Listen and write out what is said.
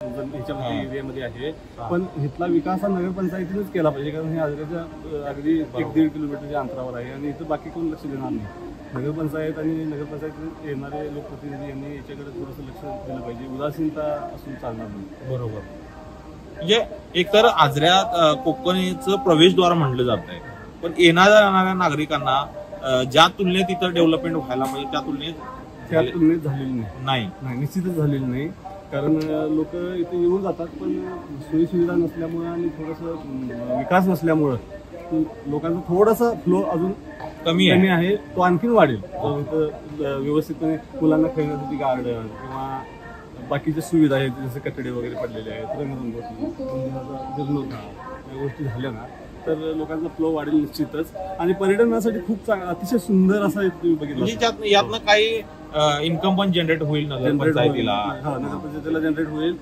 ह्याच्यामध्ये एरियामध्ये आहे, पण इथला विकास हा नगरपंचायतीनेच केला पाहिजे, कारण हे आजच्या अगदी 1-1.5 किलोमीटरच्या अंतरावर आहे आणि इथं बाकी कोण लक्ष देणार नाही. नगरपंचायत आणि नगरपंचायतीत येणारे लोकप्रतिनिधी यांनी याच्याकडे थोडंसं लक्ष दिलं पाहिजे. उदासीनता असून चालणार नाही. बरोबर. म्हणजे एकतर आजऱ्या कोकणचं प्रवेशद्वार म्हटलं जात आहे, पण येणाऱ्या नागरिकांना ज्या तुलनेत इथं डेव्हलपमेंट व्हायला पाहिजे त्या तुलनेत झालेली नाही, निश्चितच झालेली नाही. कारण लोक इथे येऊन जातात, पण सोयीसुविधा नसल्यामुळं आणि थोडंसं विकास नसल्यामुळं लोकांचा थोडासा फ्लो अजून कमी आहे. तो आणखीन वाढेल. इथं व्यवस्थितपणे मुलांना खेळण्यासाठी गार्डन किंवा बाकीच्या सुविधा आहेत, जसे कचडे वगैरे पडलेले आहेत, रंगरंगोटी, जीर्णोद्धार या गोष्टी झाल्या ना तर लोकांचा फ्लो वाढेल निश्चितच. आणि पर्यटनासाठी खूप अतिशय सुंदर असा तुम्ही बघितलं, यातनं काही इन्कम पण जनरेट होईल नगरपंचायतीला जनरेट होईल.